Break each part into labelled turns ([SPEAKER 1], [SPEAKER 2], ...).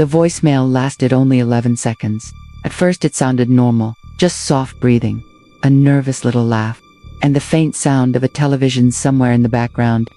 [SPEAKER 1] The voicemail lasted only 11 seconds. At first it sounded normal, just soft breathing, a nervous little laugh, and the faint sound of a television somewhere in the background.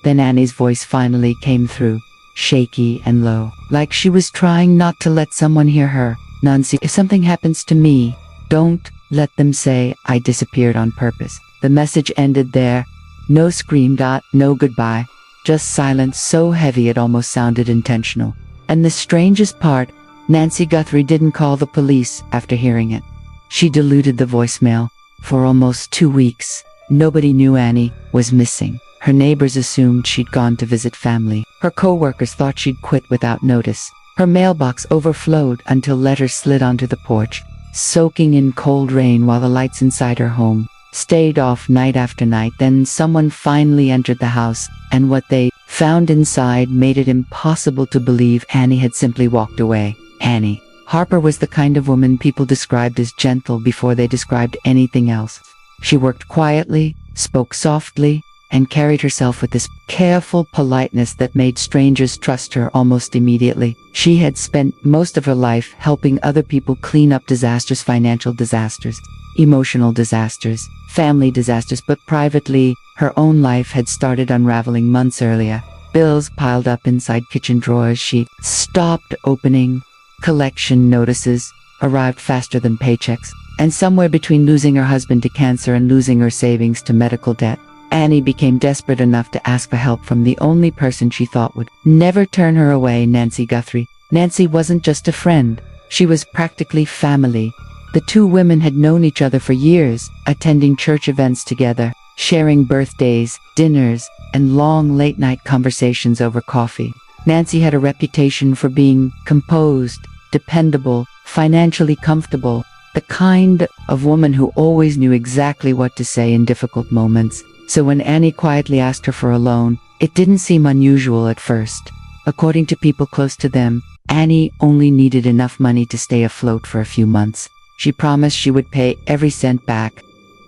[SPEAKER 1] Then Annie's voice finally came through, shaky and low, like she was trying not to let someone hear her. "Nancy, if something happens to me, don't let them say I disappeared on purpose." The message ended there. No scream, no goodbye, just silence so heavy it almost sounded intentional. And the strangest part, Nancy Guthrie didn't call the police after hearing it. She deleted the voicemail. For almost 2 weeks, nobody knew Annie was missing. Her neighbors assumed she'd gone to visit family. Her co-workers thought she'd quit without notice. Her mailbox overflowed until letters slid onto the porch, soaking in cold rain while the lights inside her home stayed off night after night. Then someone finally entered the house, and what they found inside made it impossible to believe Annie had simply walked away. Annie Harper was the kind of woman people described as gentle before they described anything else. She worked quietly, spoke softly, and carried herself with this careful politeness that made strangers trust her almost immediately. She had spent most of her life helping other people clean up disasters, financial disasters, emotional disasters, family disasters, but privately, her own life had started unraveling months earlier. Bills piled up inside kitchen drawers she stopped opening. Collection notices arrived faster than paychecks, and somewhere between losing her husband to cancer and losing her savings to medical debt, Annie became desperate enough to ask for help from the only person she thought would never turn her away, Nancy Guthrie. Nancy wasn't just a friend, she was practically family. The two women had known each other for years, attending church events together, sharing birthdays, dinners, and long late-night conversations over coffee. Nancy had a reputation for being composed, dependable, financially comfortable, the kind of woman who always knew exactly what to say in difficult moments. So when Annie quietly asked her for a loan, it didn't seem unusual at first. According to people close to them, Annie only needed enough money to stay afloat for a few months. She promised she would pay every cent back.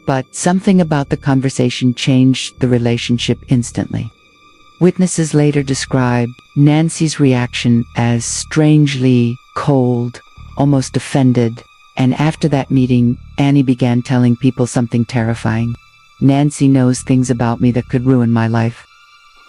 [SPEAKER 1] But something about the conversation changed the relationship instantly. Witnesses later described Nancy's reaction as strangely cold, almost offended, and after that meeting, Annie began telling people something terrifying. "Nancy knows things about me that could ruin my life."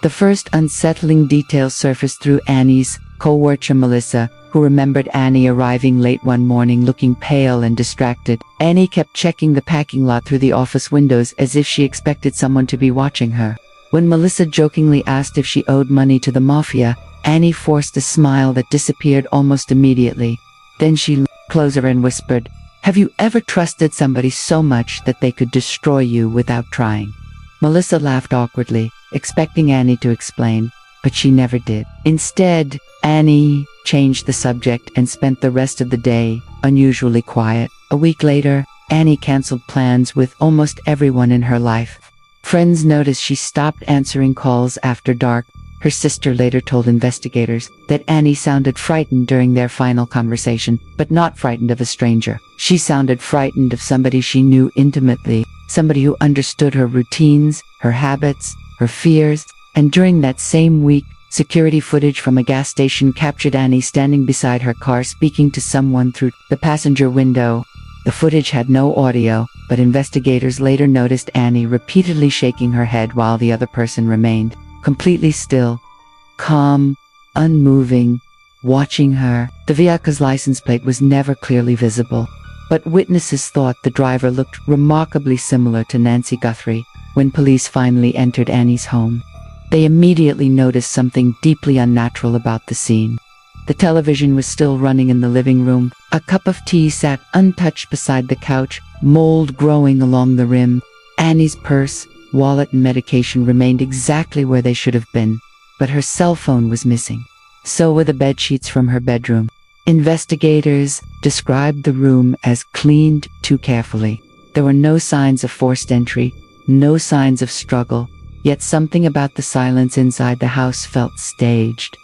[SPEAKER 1] The first unsettling details surfaced through Annie's co-worker Melissa, who remembered Annie arriving late one morning looking pale and distracted. Annie kept checking the parking lot through the office windows as if she expected someone to be watching her. When Melissa jokingly asked if she owed money to the mafia, Annie forced a smile that disappeared almost immediately. Then she looked closer and whispered, "Have you ever trusted somebody so much that they could destroy you without trying?" Melissa laughed awkwardly, expecting Annie to explain, but she never did. Instead, Annie changed the subject and spent the rest of the day unusually quiet. A week later, Annie canceled plans with almost everyone in her life. Friends noticed she stopped answering calls after dark. Her sister later told investigators that Annie sounded frightened during their final conversation, but not frightened of a stranger. She sounded frightened of somebody she knew intimately, somebody who understood her routines, her habits, her fears. And during that same week, security footage from a gas station captured Annie standing beside her car speaking to someone through the passenger window. The footage had no audio, but investigators later noticed Annie repeatedly shaking her head while the other person remained completely still, calm, unmoving, watching her. The vehicle's license plate was never clearly visible, but witnesses thought the driver looked remarkably similar to Nancy Guthrie. When police finally entered Annie's home, they immediately noticed something deeply unnatural about the scene. The television was still running in the living room. A cup of tea sat untouched beside the couch, mold growing along the rim. Annie's purse, wallet, and medication remained exactly where they should have been, but her cell phone was missing. So were the bedsheets from her bedroom. Investigators described the room as cleaned too carefully. There were no signs of forced entry, no signs of struggle, yet something about the silence inside the house felt staged.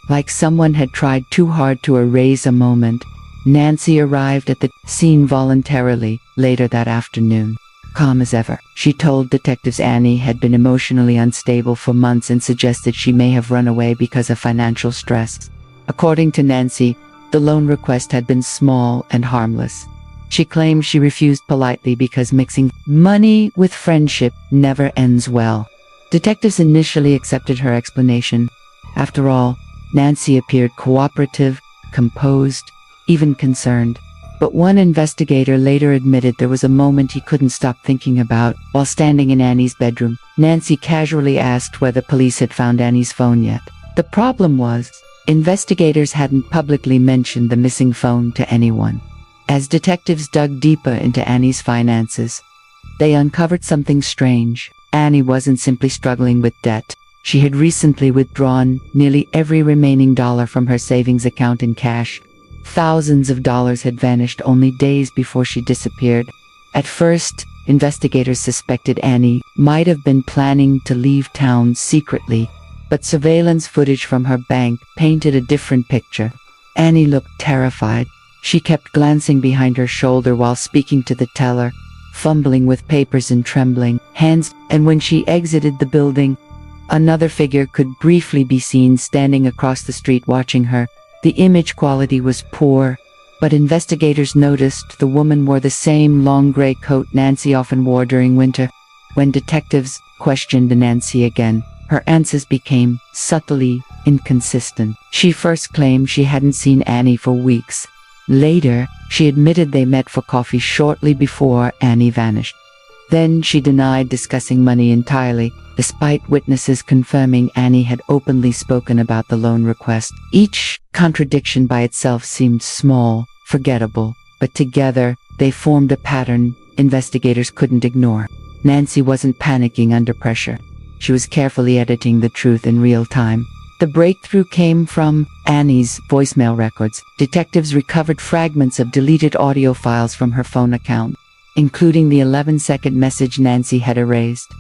[SPEAKER 1] Like someone had tried too hard to erase a moment. Nancy arrived at the scene voluntarily later that afternoon. Calm as ever, she told detectives Annie had been emotionally unstable for months and suggested she may have run away because of financial stress. According to Nancy, the loan request had been small and harmless. She claimed she refused politely because mixing money with friendship never ends well. Detectives initially accepted her explanation. After all, Nancy appeared cooperative, composed, even concerned. But one investigator later admitted there was a moment he couldn't stop thinking about. While standing in Annie's bedroom, Nancy casually asked whether police had found Annie's phone yet. The problem was, investigators hadn't publicly mentioned the missing phone to anyone. As detectives dug deeper into Annie's finances, they uncovered something strange. Annie wasn't simply struggling with debt. She had recently withdrawn nearly every remaining dollar from her savings account in cash. Thousands of dollars had vanished only days before she disappeared. At first, investigators suspected Annie might have been planning to leave town secretly, but surveillance footage from her bank painted a different picture. Annie looked terrified. She kept glancing behind her shoulder while speaking to the teller, fumbling with papers and trembling hands, and when she exited the building, another figure could briefly be seen standing across the street watching her. The image quality was poor, but investigators noticed the woman wore the same long gray coat Nancy often wore during winter. When detectives questioned Nancy again, her answers became subtly inconsistent. She first claimed she hadn't seen Annie for weeks. Later, she admitted they met for coffee shortly before Annie vanished. Then she denied discussing money entirely, despite witnesses confirming Annie had openly spoken about the loan request. Each contradiction by itself seemed small, forgettable, but together they formed a pattern investigators couldn't ignore. Nancy wasn't panicking under pressure. She was carefully editing the truth in real time. The breakthrough came from Annie's voicemail records. Detectives recovered fragments of deleted audio files from her phone account, including the 11-second message Nancy had erased.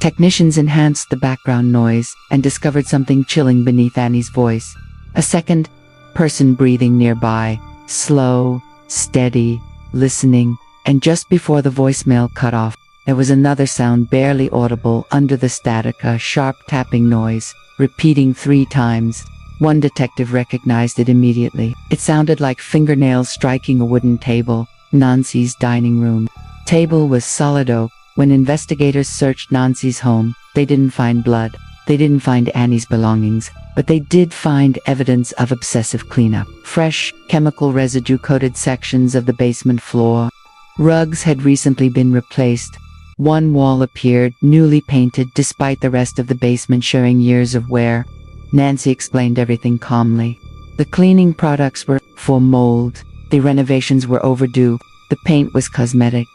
[SPEAKER 1] Technicians enhanced the background noise and discovered something chilling beneath Annie's voice. A second person breathing nearby, slow, steady, listening, and just before the voicemail cut off, there was another sound barely audible under the static, a sharp tapping noise, repeating 3 times. One detective recognized it immediately. It sounded like fingernails striking a wooden table. Nancy's dining room table was solid oak. When investigators searched Nancy's home, they didn't find blood. They didn't find Annie's belongings, but they did find evidence of obsessive cleanup. Fresh, chemical residue-coated sections of the basement floor. Rugs had recently been replaced. One wall appeared newly painted despite the rest of the basement showing years of wear. Nancy explained everything calmly. The cleaning products were for mold. The renovations were overdue. The paint was cosmetic.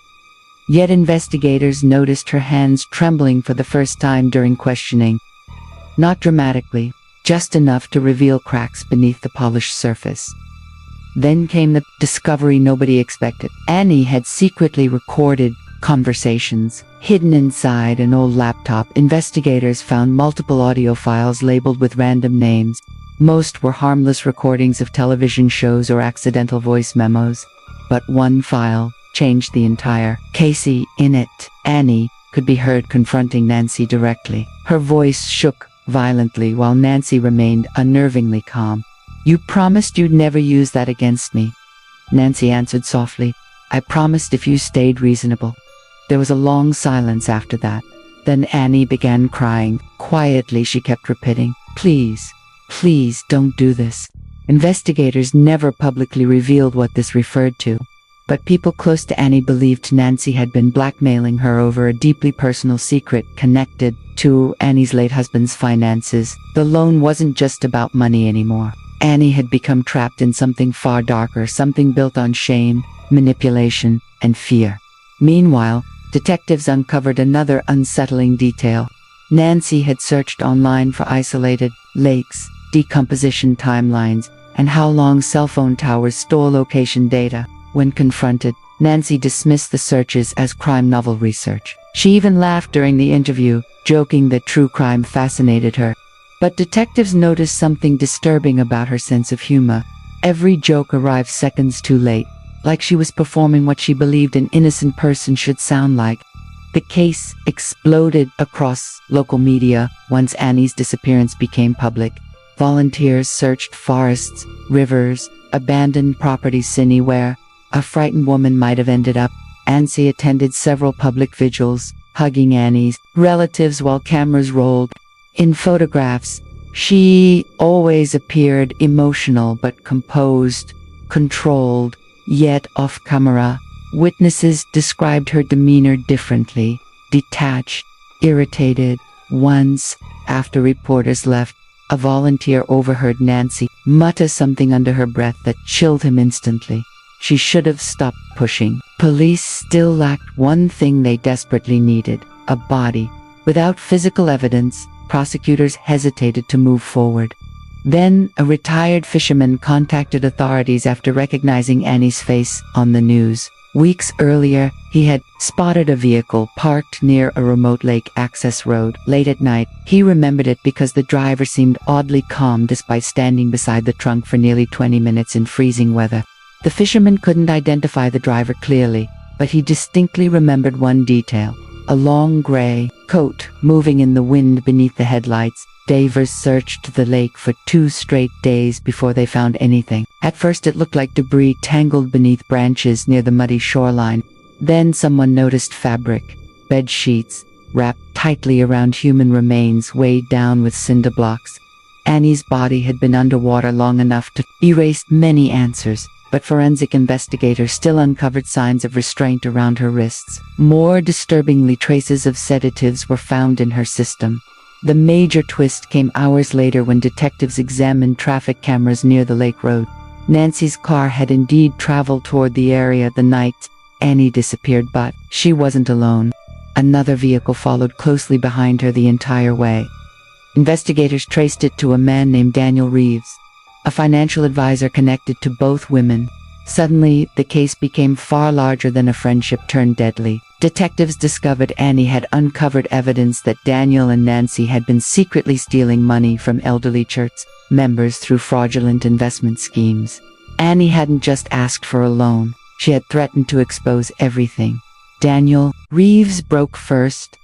[SPEAKER 1] Yet investigators noticed her hands trembling for the first time during questioning. Not dramatically, just enough to reveal cracks beneath the polished surface. Then came the discovery nobody expected. Annie had secretly recorded conversations. Hidden inside an old laptop, investigators found multiple audio files labeled with random names. Most were harmless recordings of television shows or accidental voice memos. But one file changed the entire case. In it, Annie could be heard confronting Nancy directly. Her voice shook violently while Nancy remained unnervingly calm. "You promised you'd never use that against me." Nancy answered softly, "I promised if you stayed reasonable." There was a long silence after that. Then Annie began crying. Quietly, she kept repeating, "Please, please don't do this." Investigators never publicly revealed what this referred to, but people close to Annie believed Nancy had been blackmailing her over a deeply personal secret connected to Annie's late husband's finances. The loan wasn't just about money anymore. Annie had become trapped in something far darker, something built on shame, manipulation, and fear. Meanwhile, detectives uncovered another unsettling detail. Nancy had searched online for isolated lakes, decomposition timelines, and how long cell phone towers store location data. When confronted, Nancy dismissed the searches as crime novel research. She even laughed during the interview, joking that true crime fascinated her. But detectives noticed something disturbing about her sense of humor. Every joke arrived seconds too late, like she was performing what she believed an innocent person should sound like. The case exploded across local media once Annie's disappearance became public. Volunteers searched forests, rivers, abandoned properties anywhere a frightened woman might have ended up. Nancy attended several public vigils, hugging Annie's relatives while cameras rolled. In photographs, she always appeared emotional but composed, controlled, yet off camera. Witnesses described her demeanor differently, detached, irritated. Once, after reporters left, a volunteer overheard Nancy mutter something under her breath that chilled him instantly. She should have stopped pushing. Police still lacked one thing they desperately needed: a body. Without physical evidence, prosecutors hesitated to move forward. Then, a retired fisherman contacted authorities after recognizing Annie's face on the news. Weeks earlier, he had spotted a vehicle parked near a remote lake access road late at night. He remembered it because the driver seemed oddly calm despite standing beside the trunk for nearly 20 minutes in freezing weather. The fisherman couldn't identify the driver clearly, but he distinctly remembered one detail: a long gray coat moving in the wind beneath the headlights. Divers searched the lake for 2 straight days before they found anything. At first it looked like debris tangled beneath branches near the muddy shoreline. Then someone noticed fabric, bed sheets, wrapped tightly around human remains weighed down with cinder blocks. Annie's body had been underwater long enough to erase many answers, but forensic investigators still uncovered signs of restraint around her wrists. More disturbingly, traces of sedatives were found in her system. The major twist came hours later when detectives examined traffic cameras near the lake road. Nancy's car had indeed traveled toward the area the night Annie disappeared, but she wasn't alone. Another vehicle followed closely behind her the entire way. Investigators traced it to a man named Daniel Reeves, a financial advisor connected to both women. Suddenly, the case became far larger than a friendship turned deadly. Detectives discovered Annie had uncovered evidence that Daniel and Nancy had been secretly stealing money from elderly church members through fraudulent investment schemes. Annie hadn't just asked for a loan, she had threatened to expose everything. Daniel Reeves broke first.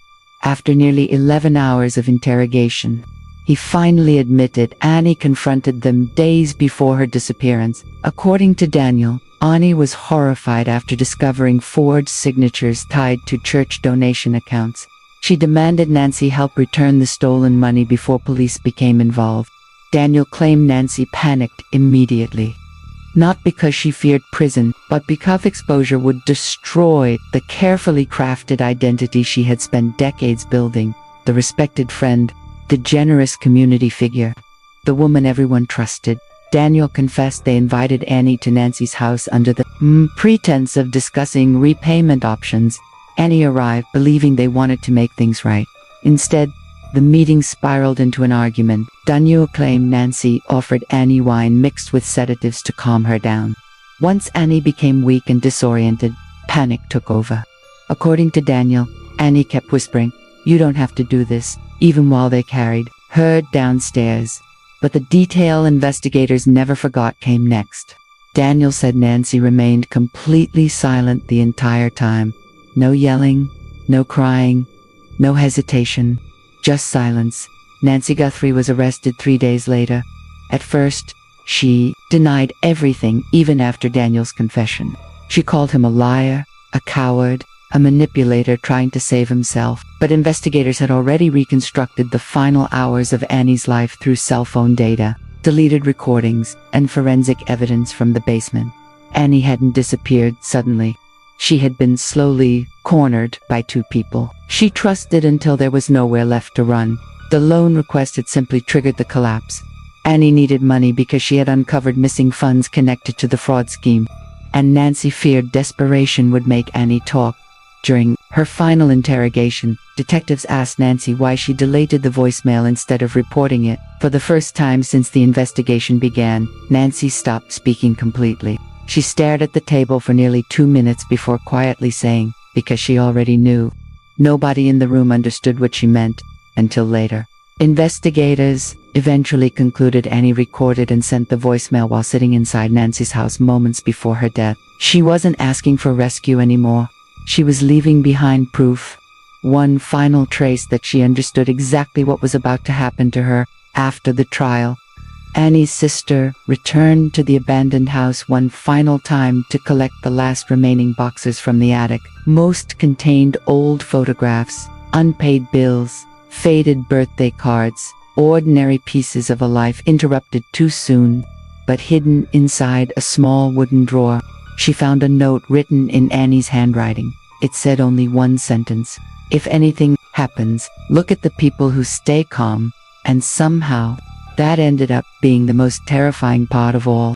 [SPEAKER 1] After nearly 11 hours of interrogation, he finally admitted Annie confronted them days before her disappearance. According to Daniel, Annie was horrified after discovering forged signatures tied to church donation accounts. She demanded Nancy help return the stolen money before police became involved. Daniel claimed Nancy panicked immediately. Not because she feared prison, but because exposure would destroy the carefully crafted identity she had spent decades building. The respected friend, the generous community figure, the woman everyone trusted. Daniel confessed they invited Annie to Nancy's house under the pretense of discussing repayment options. Annie arrived believing they wanted to make things right. Instead, the meeting spiraled into an argument. Daniel claimed Nancy offered Annie wine mixed with sedatives to calm her down. Once Annie became weak and disoriented, panic took over. According to Daniel, Annie kept whispering, "You don't have to do this," even while they carried her downstairs. But the detail investigators never forgot came next. Daniel said Nancy remained completely silent the entire time. No yelling, no crying, no hesitation, just silence. Nancy Guthrie was arrested 3 days later. At first, she denied everything, even after Daniel's confession. She called him a liar, a coward, a manipulator trying to save himself. But investigators had already reconstructed the final hours of Annie's life through cell phone data, deleted recordings, and forensic evidence from the basement. Annie hadn't disappeared suddenly. She had been slowly cornered by 2 people she trusted until there was nowhere left to run. The loan request had simply triggered the collapse. Annie needed money because she had uncovered missing funds connected to the fraud scheme, and Nancy feared desperation would make Annie talk. During her final interrogation, detectives asked Nancy why she deleted the voicemail instead of reporting it. For the first time since the investigation began, Nancy stopped speaking completely. She stared at the table for nearly 2 minutes before quietly saying, because she already knew. Nobody in the room understood what she meant, until later. Investigators eventually concluded Annie recorded and sent the voicemail while sitting inside Nancy's house moments before her death. She wasn't asking for rescue anymore. She was leaving behind proof, one final trace that she understood exactly what was about to happen to her after the trial. Annie's sister returned to the abandoned house one final time to collect the last remaining boxes from the attic. Most contained old photographs, unpaid bills, faded birthday cards, ordinary pieces of a life interrupted too soon. But hidden inside a small wooden drawer, she found a note written in Annie's handwriting. It said only one sentence: "If anything happens, look at the people who stay calm." And somehow, that ended up being the most terrifying part of all.